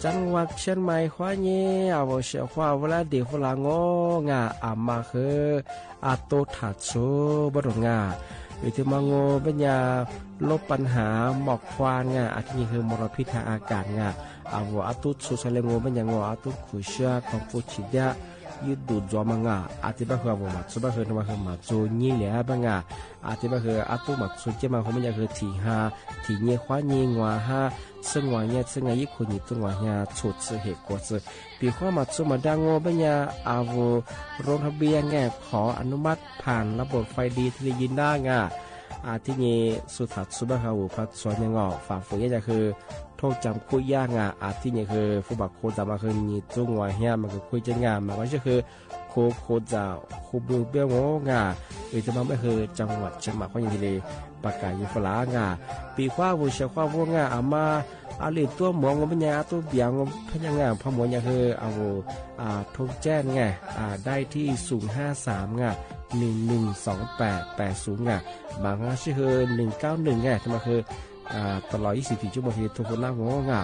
จังหวัดเชียงใหม่ควาเย่อาวเชียควาเวลาเดียวลางงาอามาคืออาโตถัดโซบดงาวิธีมังโงปัญญาลบปัญหาหมอกควานงาอาทิคือมลพิษทางอากาศงาอาวอาตุสุสเลงโงปัญญางอาตุขุชาของฟูชิดะยุดดูจอมังอาอาทิบะคืออามาสุบะคือนมาคือมาโจนี่เหลือบังอาอาทิบะคืออาตุมาสุเจมาของปัญญาคือทีหาทีเงี้ยควาเงี้ยงัวหาซึ่งว่าเนี่ยซึ่งไงยิ่งคนยิ่งตัวว่าเนี่ยฉุดสื่อเหตุกว่าสื่อปีข้อมาสุมาดังโง่ปัญญาอาวุโรงทะเบียนไงขออนุมัติผ่านระบบไฟดีที่ได้ยินได้ไงที่นี่สุดท้ายสุบะเขาพัดสวนยังงอฝ่าฝืนเนี่ยคือโทษจำคุยยากที่นี่คือผู้บักโคจามาคือนี่จุงว่าเนี่ยมันคือคุยจะงานมันก็คือโคจะคูบูเบี้ยวงาหรือจะมาไม่คือจังหวัดเชียงใหม่ก็ยังทีเลยปากกายิฟลางาปีคว้าวูเชียคว้าวูงาอามาอาลีตัวหมองงปัญญาตัวเบียงพญางาพมวยังคือเอาทุกแจ้งไงได้ที่053112880บางชื่อคือ191ไงทำไมคือตลอด24ชั่วโมงที่ทุกคนนั่งงา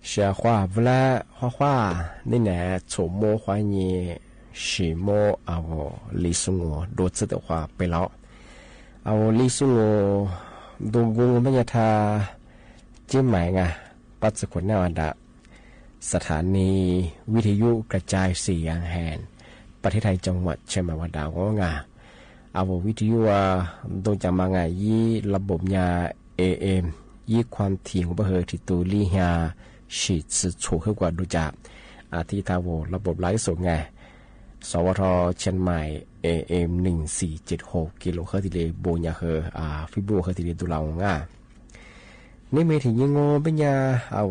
小花不啦花花你呢触摸花叶是摸啊我李松我多次的话ไปแล้วเอา李松我ดูกูไม่จะทาจิ้มหมายไงปัจจุบันเนี่ยดะสถานีวิทยุกระจายเสียงแห่งประเทศไทยจังหวัดเชียงใหม่วันดาวงาเอาวิทยุโดนจำมาไงยี่ระบบยา AM ยี่ความถี่ของประเทศที่ตัวลีฮาฉีดสื่อถูกขึ้นกว่าดูจากที่ทาวระบบไลฟ์สดไงสวทเชียงใหม่ AM 1476กิโลเฮิรตซ์ที่เลโบยาเฮฟิโบเฮิรตซ์ที่เลตุลาวงานี่มีถึงยังงเป็นยาเอา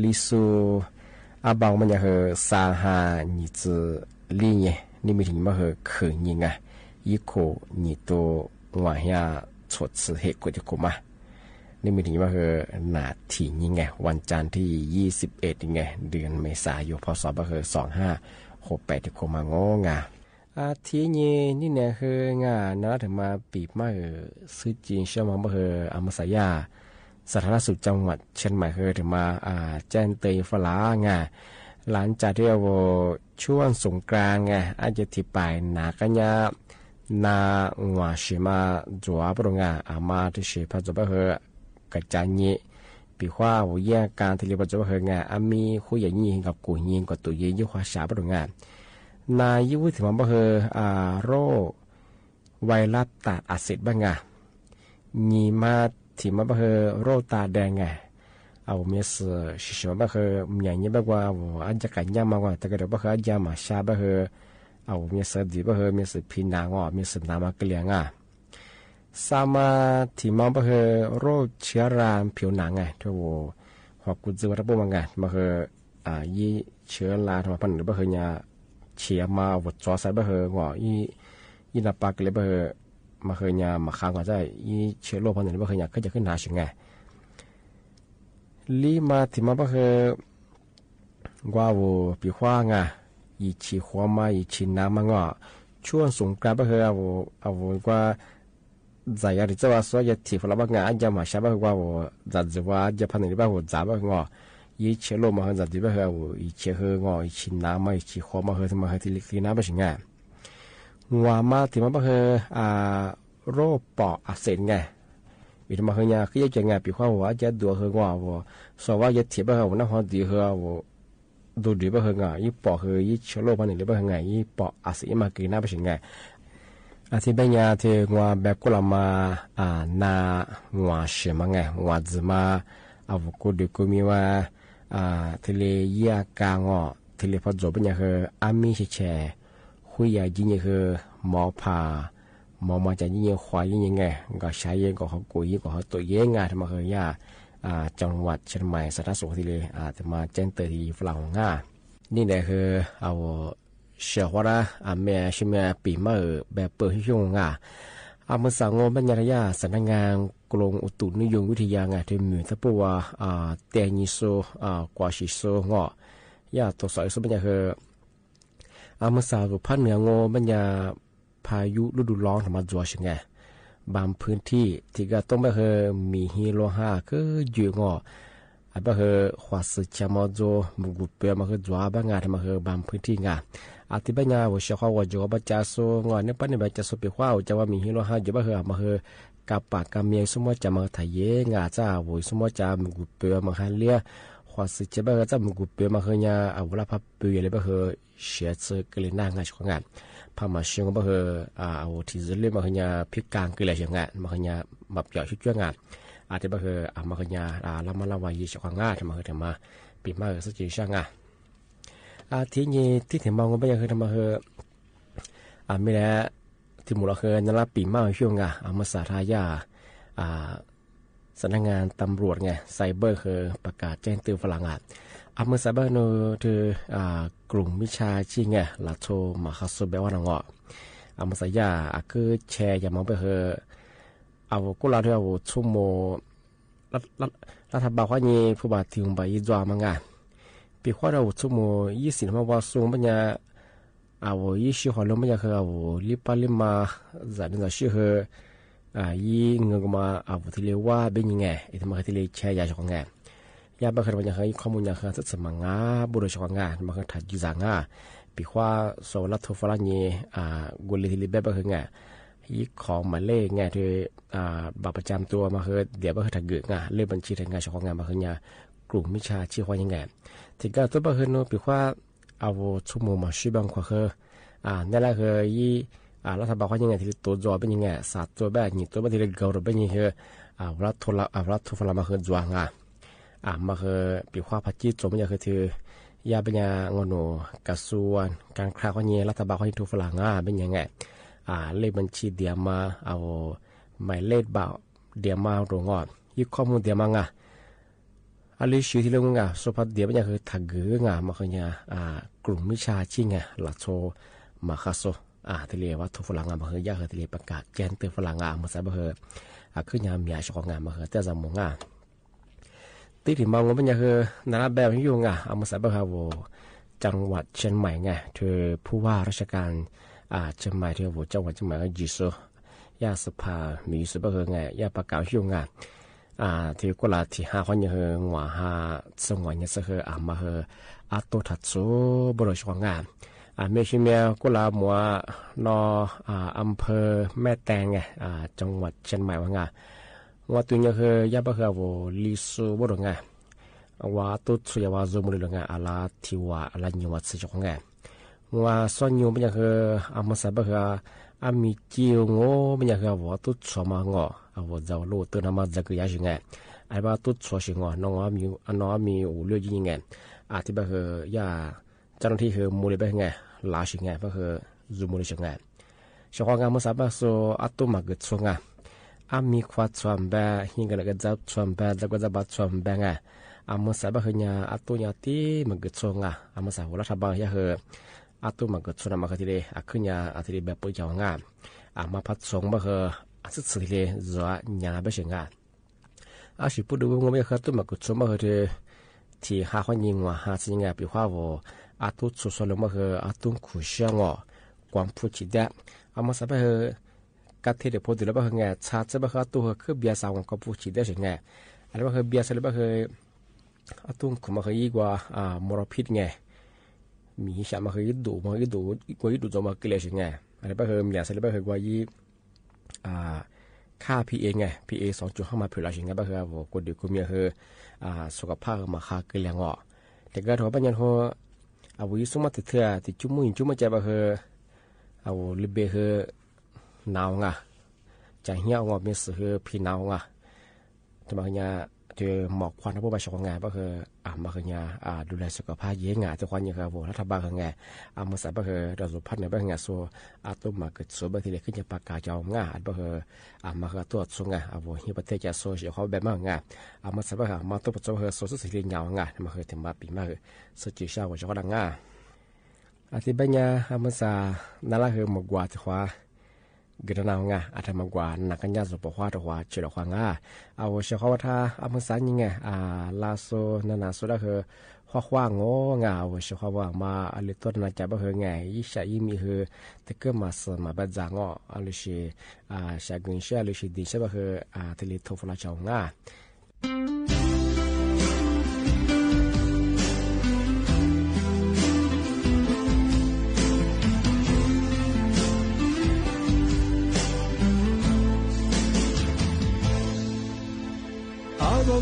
ลิซูอาบางมันยาเฮซาฮานิจือลีเนี่ยนี่มีถึงมาเฮเขินยิงยี่โคนิโตวายาชดสือเหตุกว่าจะคุมานี่มีถึงมาเฮนาทียิงไงวันจันทร์ที่21ยังไงเดือนเมษายนพศมาเฮ2568ที่คุมางงาทีนี้นี่เนี่ยคืองานะถึงมาปีมาเฮซื้อจีนเชื่อมาเฮอามาสายาสาธารณสุขจังหวัดเชียงใหม่เคยถึงมาแจ้งเตือนฝรั่งหลังจากที่ว่าช่วงสงกรานต์อาจจะที่ไปนากันยานาหัวชิมาจัวปรงมาที่เชื่อพัฒน์เหกระจายนี้ปีว่าวิญญาการที่เรียกว่าจะเหมีคุยอย่างนี้กับกูยิงกับตัวยิงยี่ห้อชาปรงนายยุทธมาเหโรคไวรัสตับอักเสบบ้างนีมาที่มาเฮโรตาแดงเอาเมียสชิชมาเฮมีอย่างนี้บ้างว่าอาจจะกันยามากว่าแต่ก็เดี๋ยวบ้าเฮอาจจะมาชาบ้าเฮเอาเมียสดีบ้าเฮเมียสพินางเมียสนามาเกลียงสามาที่มาบ้าเฮโรเชื้อราผิวหนังที่ว่าหอกกุญแจวัตถุบ้างมาเฮยี่เชื้อราทำพันหรือบ้าเฮเนี่ยเชียมาวัดจอใส่บ้าเฮยี่นับปากเลยบ้าเฮมาเคยเนี่ยมาค้างกว่าใจยี่เชื้อโรคพันธุ์นี้มาเคยเนี่ยก็จะขึ้นหาชิงไงลีมาที่มาเคยว่าวัวปีขว้างยี่ชีหัวมายี่ชีน้ำมังช่วงสงกรานต์มาเคยเอาว่าใจอยากจะว่าสวยที่ฝรั่งบางอาจจะมาชาบ้าว่าจัดจะว่าจะพันธุ์นี้บ้าว่าจับบ้างยี่เชื้อโรคมาเคยจัดที่บ้าว่ายี่เชื้อยี่ชีน้ำมายี่ชีหัวมาเคยที่มาเคยที่ลิขิตน้ำไปชิงไงว่ามาที่มาเฮโรคปอดอักเสบไงวิธีมาเฮเนี่ยคือจะไงปีว่าว่าจะดูเฮว่าสว่าจะเทียบเฮว่าน้ำหอมดีเฮว่าดูดีบ้าเฮไงยี่ปอดเฮยี่เชื้อโรคพันธุ์นี้บ้าไงยี่ปอดอักเสบมากินน้ำไปสิไงที่เป็นยาที่ว่าแบบกุลามานาว่าเชื่อมาไงว่าจะมาเอากุฎกุมีว่าที่เลยยากางที่เลยพอจบเป็นยาเฮอามีเฉยคุยอย่างยิ่งคือหมอผ่ามาจากยิ่งควายยิ่งไงก็ใช้ยังก็เขากุยก็เขาตัวเย่งทำมาเคยยาจังหวัดเชียงใหม่สาธารณสุขที่เลยจะมาแจ้งเตือนที่ฝรั่งนี่แหละคือเอาเชื่อว่าแม่ชิมปีมาแบบเปิดให้ช่วงเมื่อสังบรรยายสำนักงานกรมอุตุนิยมวิทยาที่มีทัพว่าเตนิโซกว่าชิโซยาตัวสอยสุบรรยายเมื่อสาวภาคเหนืองบรรยาพายุฤดูร้อนมาจัวชิงบางพื้นที่ที่ก็ต้องไปมีฮีโร่ก็อยู่ไปขวาสึกจามโจมุกุเปียมาจัวบางทำมาบางพื้นที่ที่บรรยาว่าเชื่อว่าจัวบัจจัสเนี่ยปัจจุบันจะสุดว่าจะว่ามีฮีโร่อยู่มากับปากกับเมียสมมติจะมาถ่ายจ้าว่าสมมติจะมุกุเปียมาเลี้ยขวาสึกจะจะมุกุเปียมาเนี่ยเวลาพับเปียเลยเสียเจอกันเลยน่างานของงานพามาเชื่อว่าเอาที่จะเล่นมาเนี่ยพิการกันเลยอย่างงานมาเนี่ยแบบใหญ่ชุดช่วยงานที่มาเนี่ยละมาละวายของงานทำมาปีมาสักจีช่างที่นี่ที่ถึงมองว่าไม่ยังทำมาไม่แล้วที่มูลค่านั่นละปีมาช่วงมาสาธายาสำนักงานตำรวจไงไซเบอร์ประกาศแจ้งเตือนฝรั่งเมื่อไซเบอร์โนกลุ่มวิชาชีไงลาโทมาคาสุเบวันเมื่อสายาคือแชร์อย่ามองไปกุลาเดียวชั่วโมรัฐบาลว่านี่ผู้บาดถึงไปยิ่งจ้ามังปีว่าเราชั่วโม20มาว่าสูงปัญญา20หัวลมปัญญาลิปมาจัดในชื่อยี่เงินก็มาที่เรียกว่าเป็นยังไงที่มาที่เรียกแชร์ยาของไง ยาบะเคยวันยังเคยข้อมูลยังเคยศึกษางาบุรุษชงงามาเคยถัดยูซางาปีขว่าโซลัทโฟลานีกุลิทิลิเบะเคยงายี่ของมาเล่งาที่บัตรประจำตัวมาเคยเดี๋ยวมาเคยถัดเกิดงาเล่บัญชีทางงานชงงามาเคยเนี่ยกลุ่มมิชาชีวยังไงที่ก็ตัวมาเคยโน้ปีขว่าเอาชั่วโมงมาชีบังขวาเคยนั่นแหละเคยยี่รัฐบาลเขายังไงที่ตัวจอเป็นยังไงสัตว์ตัวแบบนี้ตัวแบบที่เก่าเป็นยังไงรัฐทุฟลามาเคยจวงมาเคยปีขว่าพัฒจิตจมยังเคยถือยาเป็นยังงโนกระทรวงการคลังเขาเนี่ยรัฐบาลเขาทุฟลางเป็นยังไงเลขบัญชีเดียมาเอาหมายเลขบ่าวเดียมาโรงงานยี่ข้อมูลเดียมาอันนี้ชื่อที่เรื่องสุภาพเดียเป็นยังคือถักเกือมาเคยเนี่ยกลุ่มมิชาชิงหลักโซมาคาโซที่เรียกว่าทุฟลางมาเคยยาเคยที่เรียกประกาศแจ้งเตือนฝรั่งมาใส่มาเคยขึ้นยามมีอาชีพงานมาเคยแต่จำมองตีถึงมองว่าเป็นยังคือนาราแบบนี้อยู่มาใส่มาเคยจังหวัดเชียงใหม่เธอผู้ว่าราชการเชียงใหม่เธอจังหวัดเชียงใหม่ก็ยิโซยาสภามีสุภาพยาประกาศอยู่ที่กุลาที่5คนยังคือหัว5สงวนยังคือมาคือตัวถัดสู้บริษัทงานเมื่อชิเมียกุลามัวนอำเภอแม่แตงจังหวัดเชียงใหม่ว่าตัวนี้คือยาบะคือว่าลิซูบริษัทว่าตัวสุยาวาซูบริษัทอะไรที่ว่าอะไรนิวัตสิจงว่าส่วนยูเป็นยังคือมาสับคือมีจิวงเป็นยังคือว่าตัวชอบมางว่าจะรู้ตัวนั้นมาจะคือยังไงไอ้บ้าตัวชอบสิงน้องมีอุเลือดยังไงที่แบบคือยาเจ้าหน้าที่คือมูลนิธิไงลาสิงก็คือซูมูลนิธิไงชาวงานมาสับโซตัวมาเกิดส่งมีความชอบแบบหิ้งกันก็จะชอบแบบจะก็จะบัดชอบแบบไงมาสับคือเนี่ยตัวเนี่ยที่มาเกิดส่งมาสับรัฐบาลยังคือตัวมันก็ชนะมาคือที่เลยขึ้นยาที่เลยแบบปุ๋ยจางมาพัดส่งมาคือสุดที่เลยจะยาแบบเชิงสิพูดดูว่าไม่คือตัวมันก็ชนะมาคือที่หาคนยิงหาสิ่งปีว่าว่าตัวสุดส่วนมาคือตัวขุเชียงความผู้ชิดมาสับคือการที่เด็กพูดถึงแล้วคือไงชาติคือตัวคือเบียร์สาวความผู้ชิดเชิงอะไรว่าคือเบียร์สาวคือตัวขุมาคือยิ่งกว่ามรพิษไงมีฉากมาเคยดูจนมาเกลียดยังไงอะไรบ้างมีอะไรบ้างว่ายี่ค่า PA ไง PA 2.5มาเผื่ออะไรยังไงบ้างว่าคนเดียวคนเมียสุขภาพมาค่าเกลียงแต่ก็ถือว่าเป็นยังหัววิสุมาติดเถื่อติดจุ่มใจบ้างลิเบหนาวใจเหี้ยวมีสื่อพี่หนาวทำไมเนี่ยเจอหมอกควันผู้บริหารงานก็คือมาคือเนี่ยดูแลสุขภาพเยอะงานทุกวันเนี่ยครับรัฐบาลคือไงมาใส่ก็คือเราสุพัฒน์เนี่ยก็คือไงส่วนตัวมาเกิดส่วนบางทีเลยขึ้นจะประกาศจะเอางานก็คือมาคือตัวส่งงานที่ประเทศจะโซเชียลเขาแบบมากงานมาใส่ก็คือมาตัวประจำคือโซเชียลสิ่งเงางานมาคือถึงมาปีมากคือสุดจีช่างว่าจะก็ดังงานที่บ้านเนี่ยมาใส่นั่นแหละคือหมกว่าที่ว่าเกิดนาวอาจจะมากกว่านักการยาสุขภาพตัวเชื่อความเอาเชื่อเขาว่าถ้ามือสันยังไงลาโซนานาสุดก็คือข้างเอาเชื่อเขาว่ามาอะไรตัวนั้นจะบ่เฮงไงยิ่งใช้ยิ่งมีคือแต่ก็มาสมาบัดจางอะไรสิชากุนเชื่ออะไรสิดีใช่บ่คือที่ลิทฟลาจง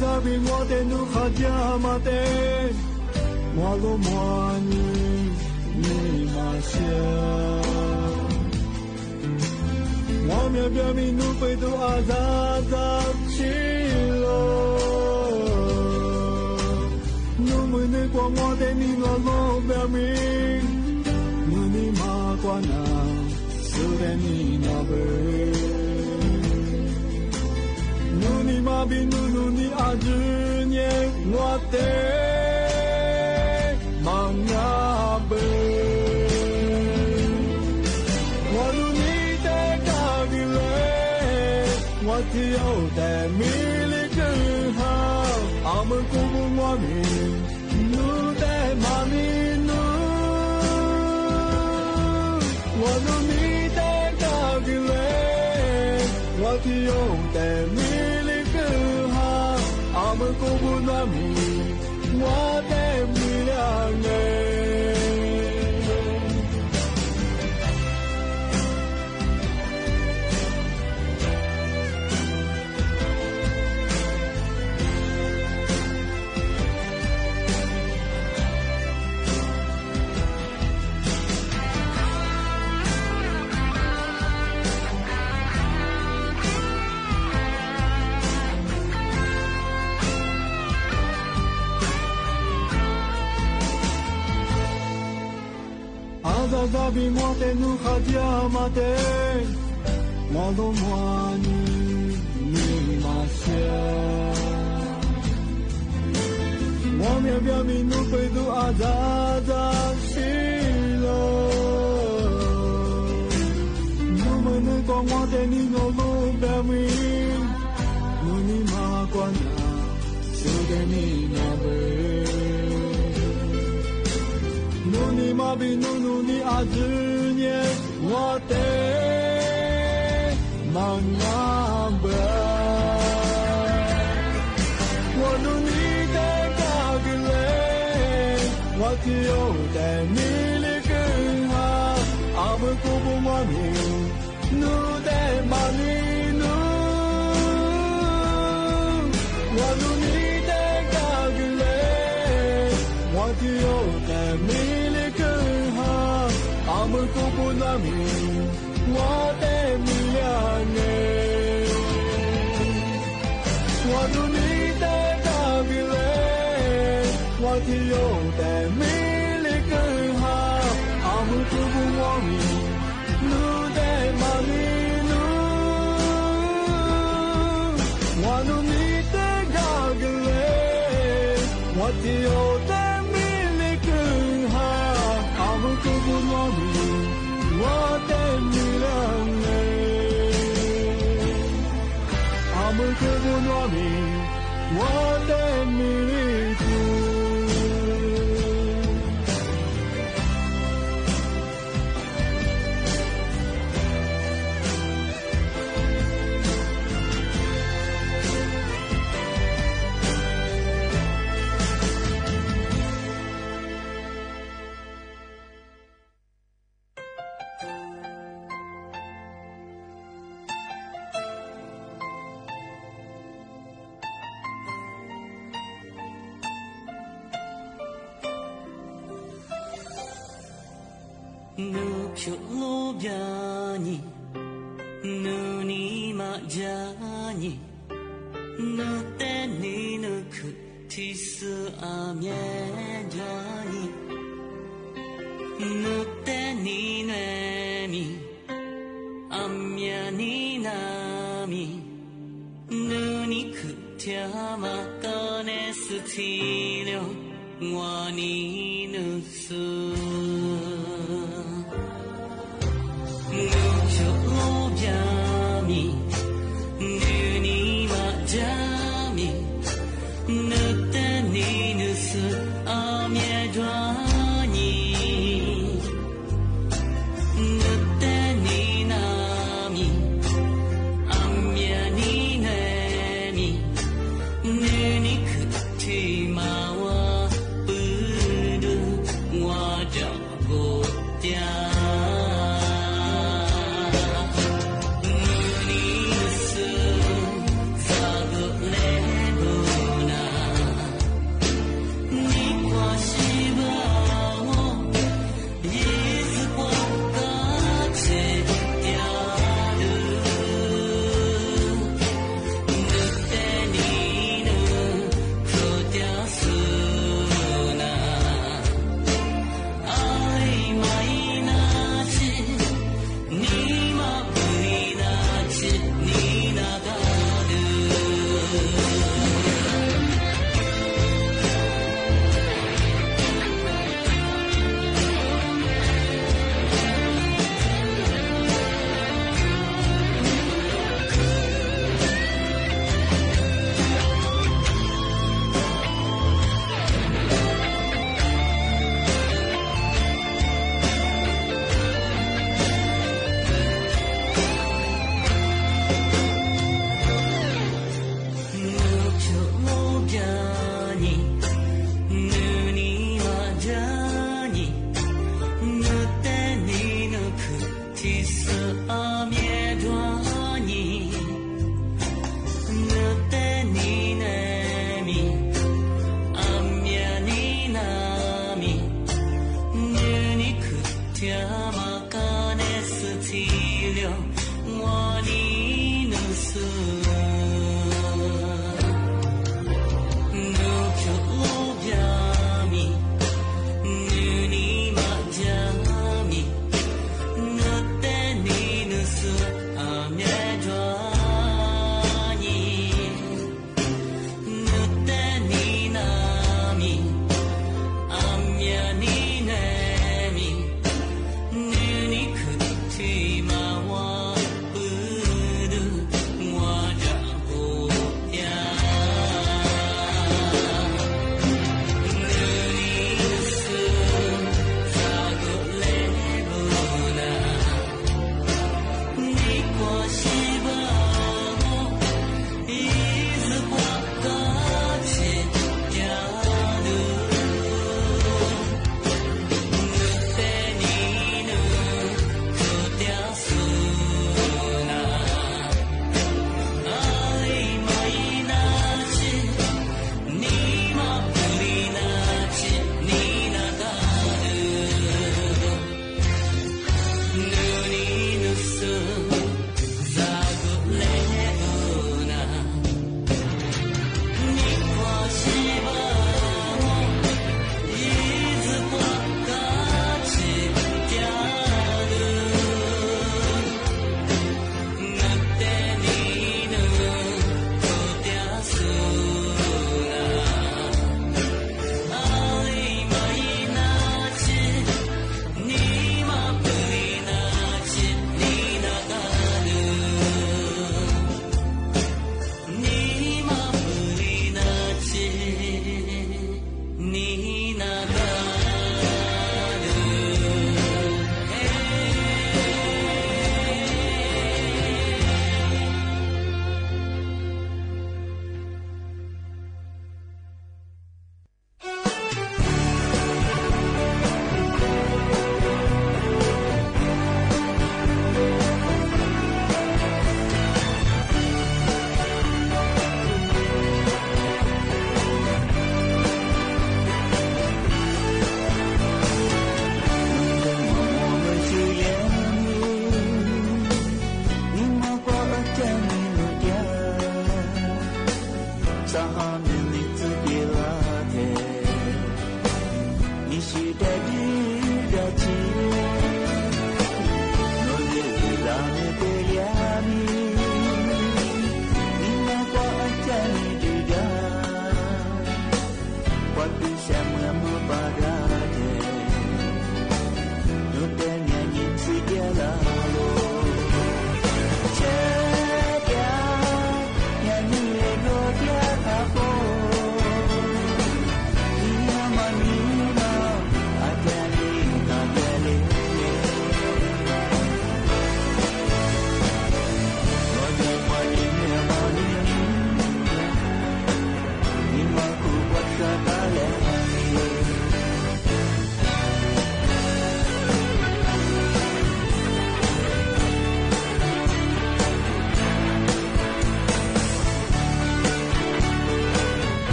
Zabi mote nu khajamate Mwalo mwani ni masya Mwamya byami nu pedu azazab chilo Nu mwene kwa mote ni lalo byami Nu ni ma kwa na Sure ni nabe Nuni mabi nuni ajunye noate mangabe Wanuni te kagile Wati o te milikuha Ame kubu mwami Nu te mami nu Wanuni te kagile Wati o te milikuha Ame 古不暖米，我的米粮哎。Zabi mote nu khadia mate Malo mwani ni masya Mwamya byami nu pedu azaza shilo Numane kwa mwate ni nolo byami Nuni makwana Sude ni nabe Nuni mabi nuni azunye wate mangamba Wanuni de kagile watio de milikha amkubu mami nu de mani nu Wanuni de kagile watio de milikha amkubu mami我的米粮哎，我努力的打拼嘞，我只有的米粒更好，阿姆不不我米，努的马里努，我努力的打拼嘞，我只有的米粒更好，阿姆不不我米，我的米。阿姆克布诺米，我的米族。Nu pyo byani nu ni ma jani nu te ni nu ku ti su a mye jani nu te ni ne mi a mye ni na mi nu ni ku tia ma ka ne su ti lyo wa ni nu su Yeah.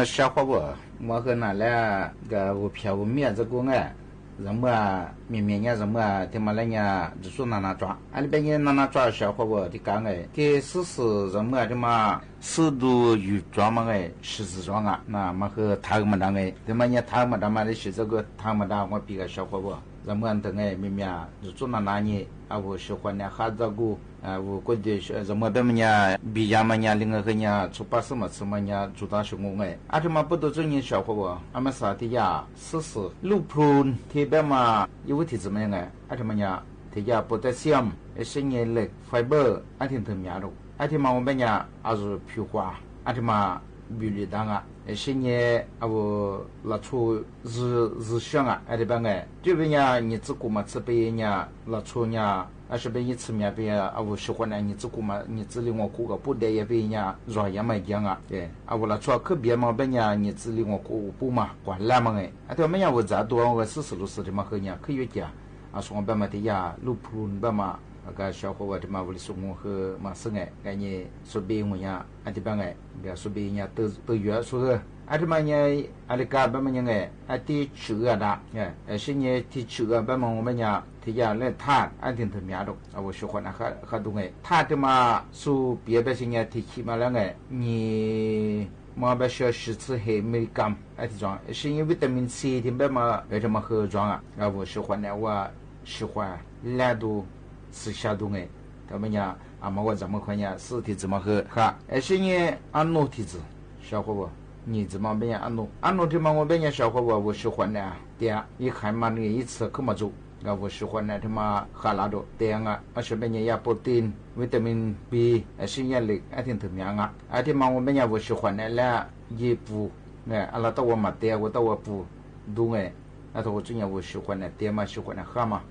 小伙伴，我和那来个我票我面子过哎，人么面面伢人么，他妈来伢就说哪抓，俺那边伢哪抓小伙伴的讲哎，给试试人么他妈适度有抓嘛哎，实质抓啊，那么和他们当哎，他妈伢他们当嘛的是这个他们当我比个小伙伴，人么等哎面面就做哪年啊我喜欢的哈子个。我过去什么别么伢比较么伢另外个伢出巴什么什么伢做大生活哎，阿这么不都这人小伙伴，阿么啥的呀，试试路普特别嘛，有问题怎么样哎？阿这么伢，特别potassium，生叶类 fiber， 阿挺特别的，阿挺嘛我们伢阿是皮花，阿挺嘛比例当啊，生叶阿我拉出日香啊，阿这边哎，这边伢你自古嘛这边伢拉出伢。啊，是被你吃面边啊，我喜欢呢，你自古嘛，你自里我过个不得也被人家软也没讲啊，对，啊，我来做可别嘛，被人家你自里我过不嘛，管烂嘛哎，啊，对，没人我咋多我40的嘛和人家可以讲，啊，说我别嘛的呀，路普别嘛，那个小伙伴的嘛，我的说我和嘛生哎，感觉说别我呀，啊，这边哎，别说别人家都约说个。阿这么呢，阿里嘎巴么呢哎，阿第吃个的，是呢第吃个巴么我们呢，提下来谈，阿挺特别的，啊我喜欢那哈东哎，他的嘛，说别的些呢提起嘛了哎，你嘛不需要吃黑没干，阿这种，是因为维他命 C 的别嘛，为什么喝装啊？啊我喜欢呢，我喜欢懒惰吃下东哎，他们呢，啊么我怎么看呢？是体怎么喝哈？是呢按诺体质，小伙伴。你怎么变安诺这么我变小伙我喜欢的对啊一看嘛那一次可么做啊我喜欢的他妈哈拉多对啊啊是变也不定维他命 B 是也类啊挺特别啊啊这么我变我喜欢的了也不哎阿拉到我嘛对我到我不懂哎那我真要我喜欢的对嘛喜欢的哈嘛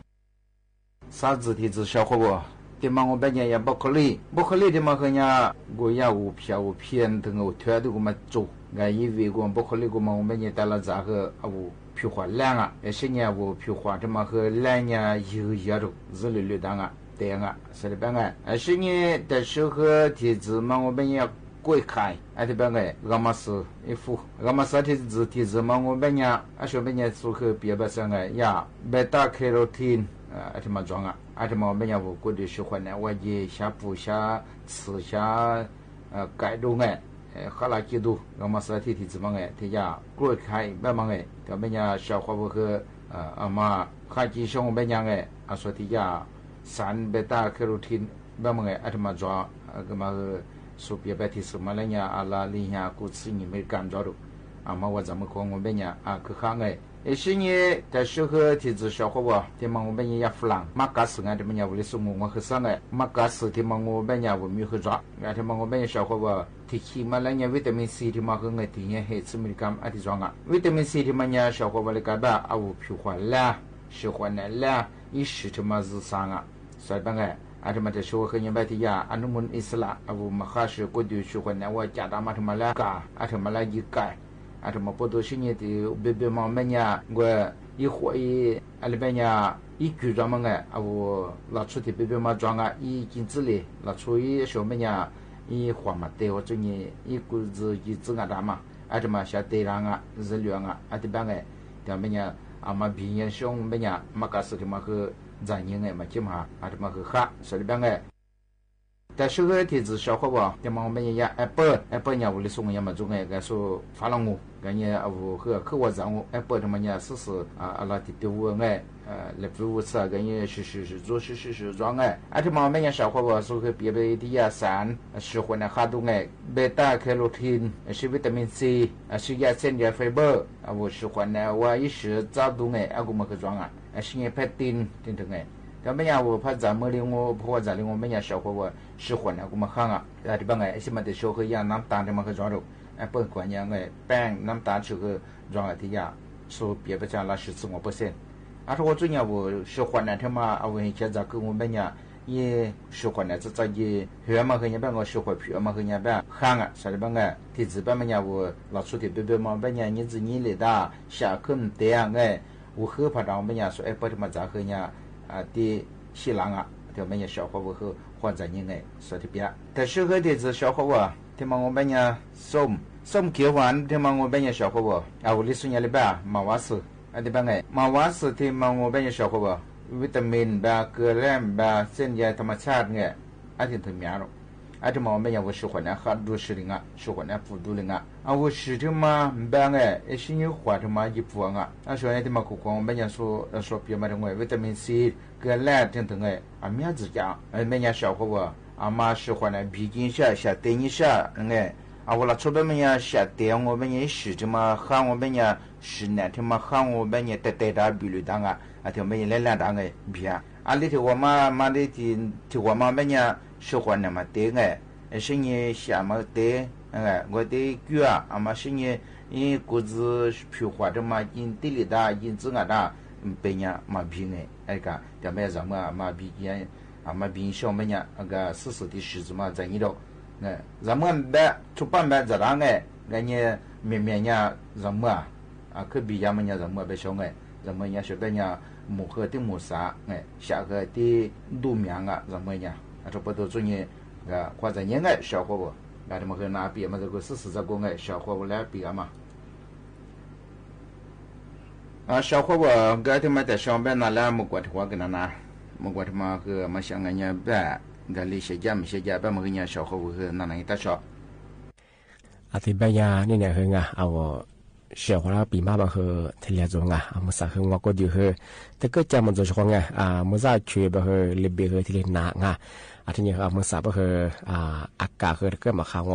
啥子体质小伙伴对嘛我变也不可以的嘛和人家我也无偏等我推的我们做我以为我不可能我们也带了这个啊我皮花烂啊是呢我皮花这么和烂呢有的日绿当啊对啊是的办啊是呢的时候体质嘛我们也贵开，啊这边个阿玛斯一副，阿玛斯体质嘛，我本呀，说本呀说去别不上个呀，贝塔卡罗汀这么装啊，这么本呀我过的喜欢呢，我也下补下吃下改动哎。哈拉基督，阿玛斯体质嘛个，这呀贵开慢慢个，这本呀消化不和阿玛哈基上本呀个，说这呀3贝塔卡罗汀。慢慢个，这么抓，个嘛个，说别白提什么了呀？阿拉里呀，古次你没感着的，嘛我咱们讲我们呀，去看个，是呢，在适合体质消化不？他们我们也弗朗，马嘎斯这么呀，为了说我和上个，马嘎斯他们我们呀，我没去抓，他们我们消化不？提起嘛了呀，维他命 C 他们和我提呀，还吃没干，提抓个，维他命 C 他们呀，消化不了干吧？我皮化了，喜欢了，一时他妈是啥个？所以个。这么这说和你白提呀，那么意思啦，我们还是过去说呢，我家他妈他妈来干，他妈来一干，这么不多些年的别别忙么呀，我一会一里边呀一举着么个，我拿出的别别嘛装啊，一金子里拿出一什么呀，一花嘛对我这呢一股子一整个大嘛，这么下对上啊，日料啊，这边个，这么呀，嘛平原上么呀，嘛开始他妈和。咱人嘛，起码这么个哈，所以边个，但是个体质消化不，这么我们也Apple呢，屋里送也嘛种个说发了我，个呢我和我让我Apple他们呢试试阿拉的我来不吃个呢是做是装这么我们也消化不，说个别的呀3喜欢的哈多贝塔卡罗汀是维他命 C 是亚碘的 fiber 我喜欢的我一时早都我们去装是也拍丁等等咱们呀我怕咱们的我怕咱的我们呀消化我喜欢的我们看这边是么的消化呀น้ำตาล这么去装肉不管样แป้งน้ำตาล这个装的呀说别不讲了15%说我最近我喜欢的他妈我现在跟我们呀也喜欢的这也血嘛和人家我喜欢血嘛和人家看啥的边体质边么呀我老出的别嘛边呀你自己来的下课这样我喝怕到我们呀说不他妈咋喝呀的西兰对我们呀消化不好或者人说的别但是喝的是消化不他妈我们呀送给完他妈我们呀消化不我里说呀里边马瓦斯这边马瓦斯他妈我们呀消化不วิตามินแบบเกลือแร่แบบเส้นใยธรรมชาติที่ถึงมีอะไรที่มันไม่อยากว่า喜欢的很多事情喜欢的不多的我是他妈แบบ是你花他妈一部说那他妈我们要说别嘛的维他命 C เกลือแร่等等没有自家没有消化不嘛喜欢的毕竟下等一下我那出边呀下等我们也是他妈喊我们呀是呢他妈喊我们也带到比率当他们也来当比里头我嘛的ที่我们呀喜欢的嘛对是你下嘛对我的歌嘛是你因故子皮花的嘛因地里的因子的被呀嘛比个他们什么嘛比嘛比小们呀个事实的事子嘛在里头咱们出版版这样人家面面呀什么可比咱们呀什么别小咱们呀是别呀木和的木啥下个的路面什么呀这不都做呢或者人消化不他们和哪比嘛这个事实这个消化不来比嘛消化不他们在上边拿来木瓜的话跟那木瓜他们和嘛像人家别个里些家别嘛人家消化不和那一大少ที่บายานี่เนี่ยเฮงเสียว่าปีมาบางเฮทะเลจงมุสาเฮงว่าก็ดีเฮแต่ก็จะมันจะชงมุสาช่วยบางเฮลิเบเฮทะเลหนักทีนี้มุสาบางเฮอากาศเฮก็มาข้าง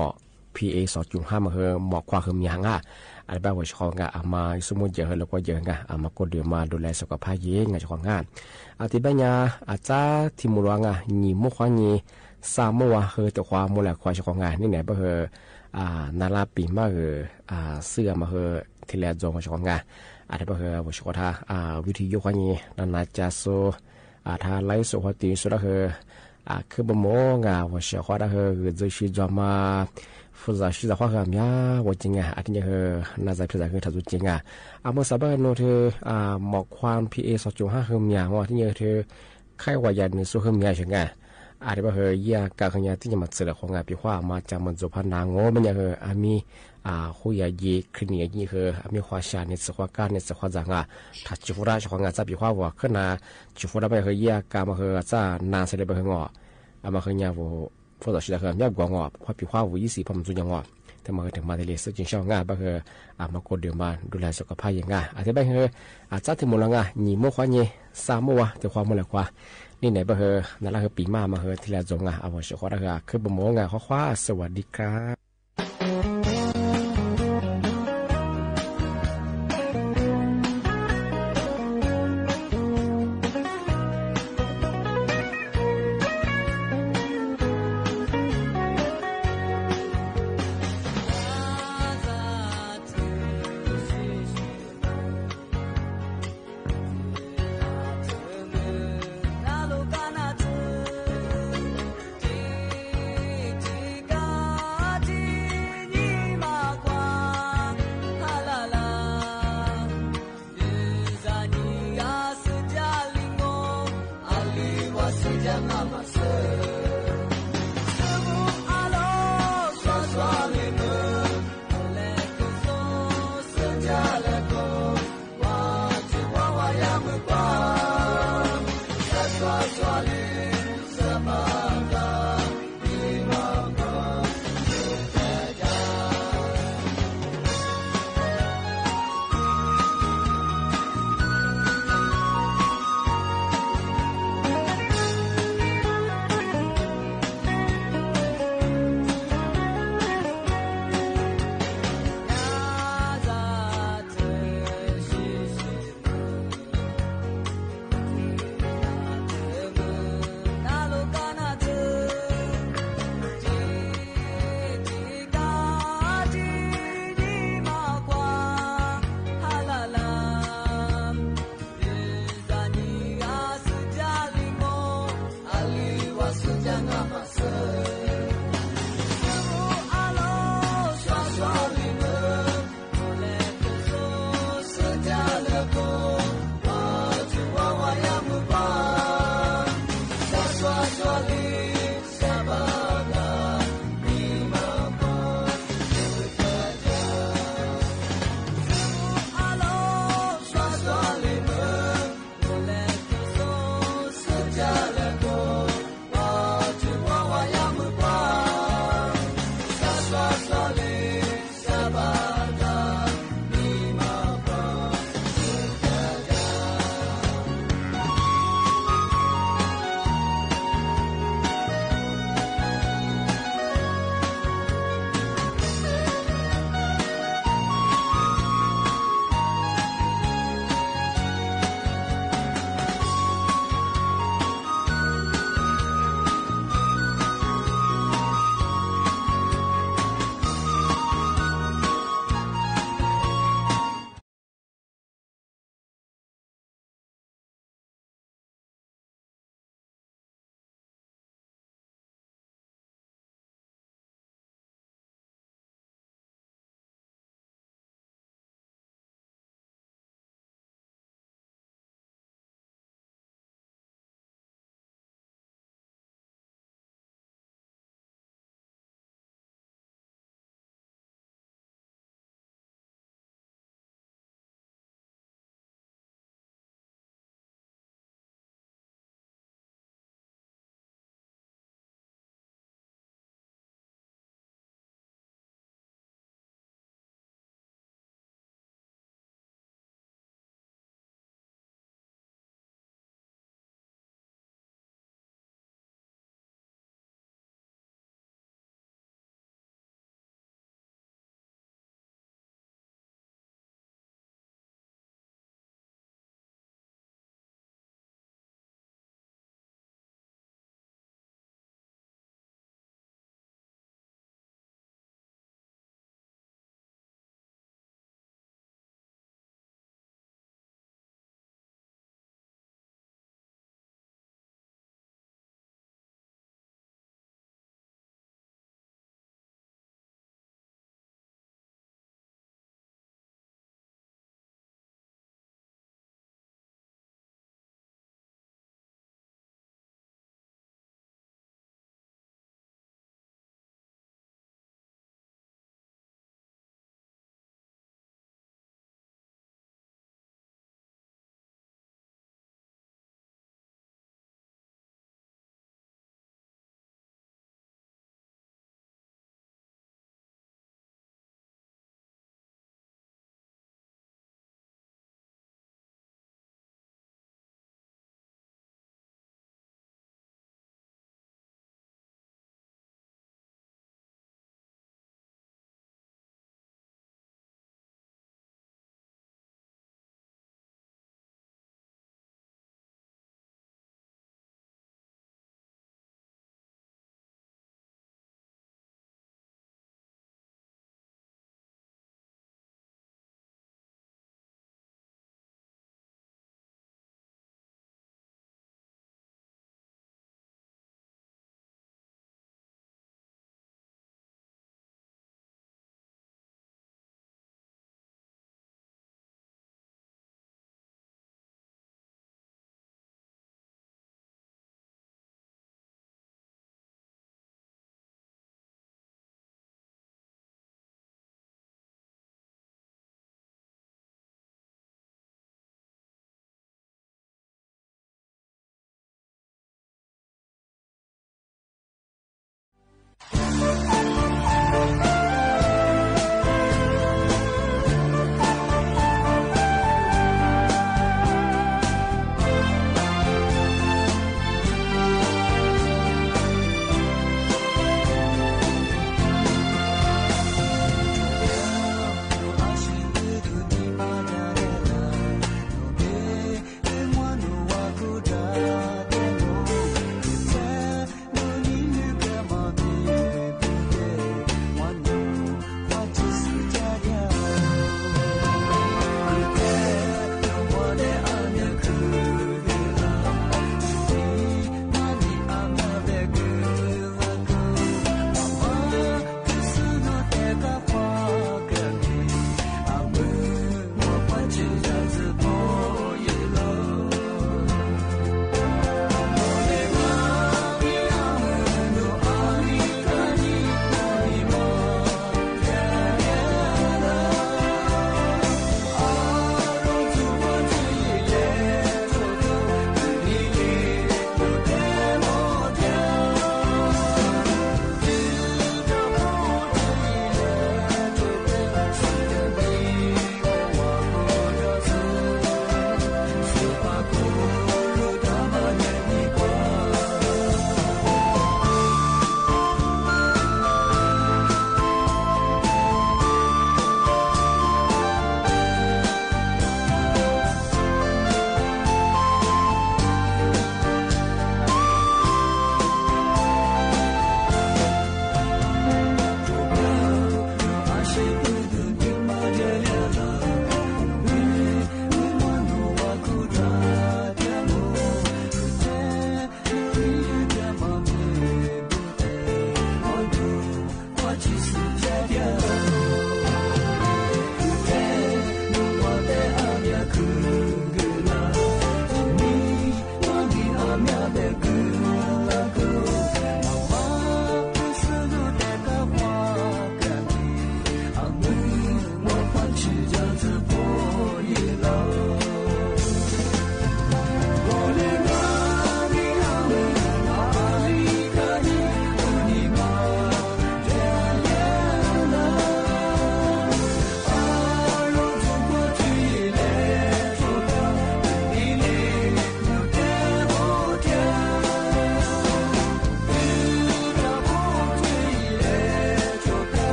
PA 2.5มาเฮหมอกความเฮมยังอะไรบ้างว่าชงมาสมุนเยอะแล้วก็เยอะมาก็เดี๋ยวมาดูแลสุขภาพเองชงที่บายาอาจารย์ที่มุรังหนีมุขวานีสามมัวเฮแต่ความมุลควายชงนี่เนี่ยบางเฮนาลาปีมาเสื้อมาเฮที่แลจงชงที่บางเฮว่าชงท่าวิธียุคนี้นาจะโซท่าไล่สุขตีสุดเฮคือบโมว่าเสียขวดเฮจะชีจอมาฟุตซาชีจะขวาเฮมีว่าจริงที่เนี่ยเฮน่าจะพิจารณาทัศน์จริงเมื่อสัปดาห์นู้นเธอหมอกความ PA 2.5เฮมีว่าที่เนี่ยเธอไข้หวัดใหญ่ในสุขเฮมีใช่ไหม อาจจะเฮยยากาขยะที่จะมาเสด็จของงานพิว่ามาจากมันสุพรรณงมันยังอามีคุยยีคลินิกยี่อามีความชาในสควาการในสควาจังถ้าจุฟราชของงานจะพิว่าว่าขึ้นนะจุฟราไปเฮยยากามาเฮจะนานเสด็จไปเฮงมาขยะว่าพอต่อชีวิตเฮยากงพอพิว่าวิสีพมจุยังแต่มาถึงมาเลยซึ่งจึงชอบงานบ่เฮมากดเดียวมาดูแลสุขภาพยังไงอาจจะไปเฮจะถึงมูลงาหนีโมควานี่สามโมวะแต่ความมูลกว่านี่ไหนบ่เฮนั่นละเฮปีมาเฮที่แล้วจงเอาไว้สุขภาพคือบ่โมงาขอสวัสดีครับ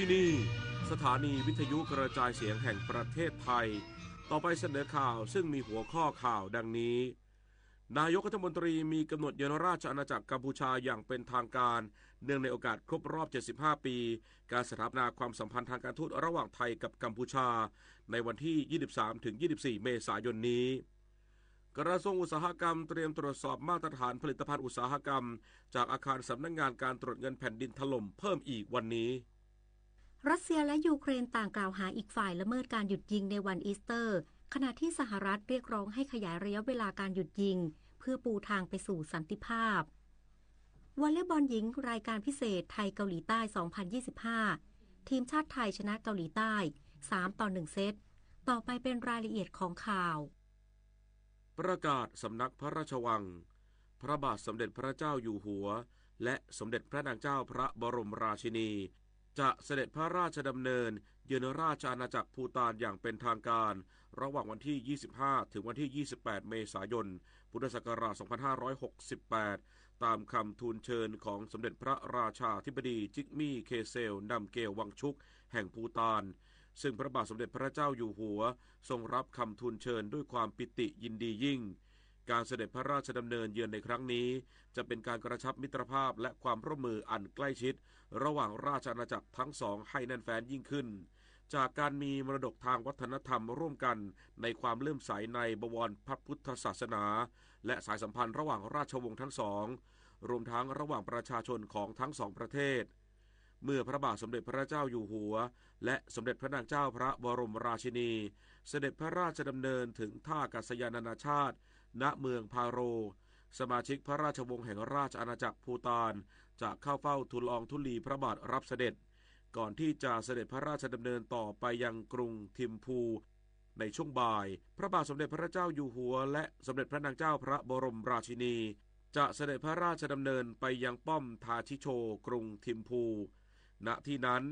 ที่นี่สถานีวิทยุกระจายเสียงแห่งประเทศไทยต่อไปเสนอข่าวซึ่งมีหัวข้อข่าวดังนี้นายกรัฐมนตรีมีกำหนดเยือนราชอาณาจักรกัมพูชาอย่างเป็นทางการเนื่องในโอกาสครบรอบ75ปีการสถาปนาความสัมพันธ์ทางการทูตระหว่างไทยกับกัมพูชาในวันที่ 23-24 เมษายนนี้กระทรวงอุตสาหกรรมเตรียมตรวจสอบมาตรฐานผลิตภัณฑ์อุตสาหกรรมจากอาคารสำนักงานการตรวจเงินแผ่นดินถล่มเพิ่มอีกวันนี้รัสเซียและยูเครนต่างกล่าวหาอีกฝ่ายละเมิดการหยุดยิงในวันอีสเตอร์ขณะที่สหรัฐเรียกร้องให้ขยายระยะเวลาการหยุดยิงเพื่อปูทางไปสู่สันติภาพวอลเลย์บอลหญิงรายการพิเศษไทยเกาหลีใต้ 2025 ทีมชาติไทยชนะเกาหลีใต้ 3-1 เซตต่อไปเป็นรายละเอียดของข่าวประกาศสำนักพระราชวังพระบาทสมเด็จพระเจ้าอยู่หัวและสมเด็จพระนางเจ้าพระบรมราชินีจะเสด็จพระราชดำเนินเยือนราชอาณาจักรภูฏานอย่างเป็นทางการระหว่างวันที่ 25 ถึงวันที่ 28 เมษายน พุทธศักราช 2568 ตามคำทูลเชิญของสมเด็จพระราชาธิบดีจิกมี่เคเซลนำเกลวังชุกแห่งภูฏานซึ่งพระบาทสมเด็จพระเจ้าอยู่หัวทรงรับคำทูลเชิญด้วยความปิติยินดียิ่งการเสด็จพระราชดำเนินเยือนในครั้งนี้จะเป็นการกระชับมิตรภาพและความร่วมมืออันใกล้ชิดระหว่างราชอาณาจักรทั้งสองให้แน่นแฟ้นยิ่งขึ้นจากการมีมรดกทางวัฒนธรรมร่วมกันในความเลื่อมใสในบวรพระพุทธศาสนาและสายสัมพันธ์ระหว่างราชวงศ์ทั้งสองรวมทั้งระหว่างประชาชนของทั้งสองประเทศเมื่อพระบาทสมเด็จพระเจ้าอยู่หัวและสมเด็จพระนางเจ้าพระบรมราชินีเสด็จพระราชดำเนินถึงท่าอากาศยานนานาชาติณเมืองพาโรสมาชิกพระราชวงศ์แห่งราชอาณาจักรภูฏานจะเข้าเฝ้าทูลละอองธุลีพระบาทรับเสด็จก่อนที่จะเสด็จพระราชดำเนินต่อไปยังกรุงทิมพูในช่วงบ่ายพระบาทสมเด็จพระเจ้าอยู่หัวและสมเด็จพระนางเจ้าพระบรมราชินีจะเสด็จพระราชดำเนินไปยังป้อมทาชิโชกรุงทิมพูณที่นั้น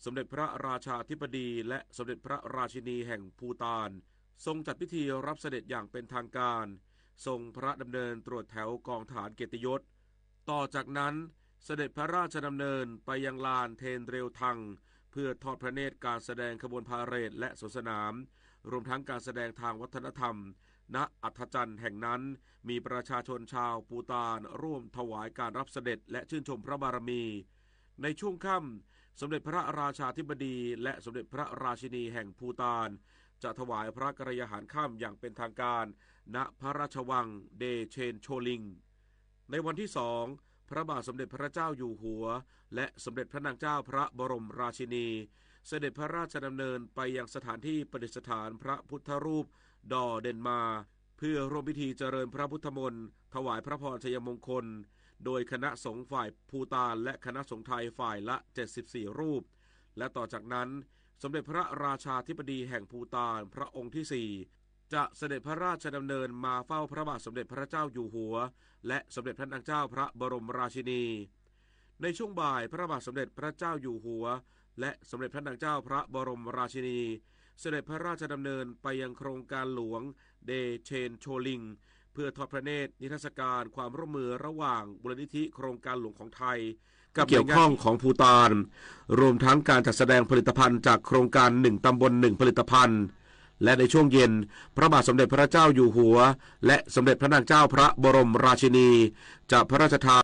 สมเด็จพระราชาธิบดีและสมเด็จพระราชินีแห่งภูฏานทรงจัดพิธีรับเสด็จอย่างเป็นทางการทรงพระดำเนินตรวจแถวกองทหารเกียรติยศต่อจากนั้นเสด็จพระราชดำเนินไปยังลานเทนเรลทังเพื่อทอดพระเนตรการแสดงขบวนพาเหรดและสวนสนามรวมทั้งการแสดงทางวัฒนธรรมณอัฐจันทร์แห่งนั้นมีประชาชนชาวภูฏานร่วมถวายการรับเสด็จและชื่นชมพระบารมีในช่วงค่ำสมเด็จพระราชาธิบดีและสมเด็จพระราชินีแห่งภูฏานจะถวายพระกรยาหารค่ำอย่างเป็นทางการณพระราชวังเดเชนโชลิงในวันที่2พระบาทสมเด็จพระเจ้าอยู่หัวและสมเด็จพระนางเจ้าพระบรมราชินี เสด็จพระราชดำเนินไปยังสถานที่ประดิษฐานพระพุทธรูปดอเดนมาเพื่อร่วมพิธีเจริญพระพุทธมนต์ถวายพระพรชัยมงคลโดยคณะสงฆ์ฝ่ายภูฏานและคณะสงฆ์ไทยฝ่ายละ74รูปและต่อจากนั้นสมเด็จพระราชาธิบดีแห่งภูฏานพระองค์ที่4จะเสด็จพระราชดำเนินมาเฝ้าพระบาทสมเด็จพระเจ้าอยู่หัวและสมเด็จพระนางเจ้าพระบรมราชินีในช่วงบ่ายพระบาทสมเด็จพระเจ้าอยู่หัวและสมเด็จพระนางเจ้าพระบรมราชินีเสด็จพระราชดำเนินไปยังโครงการหลวงเดเชนโชลิงเพื่อทอดพระเนตรนิทรรศการความร่วมมือระหว่างมูลนิธิโครงการหลวงของไทยกับเกี่ยวข้องของภูฏานรวมทั้งการจัดแสดงผลิตภัณฑ์จากโครงการ1ตำบล1ผลิตภัณฑ์และในช่วงเย็นพระบาทสมเด็จพระเจ้าอยู่หัวและสมเด็จพระนางเจ้าพระบรมราชินีจะพระราชทาน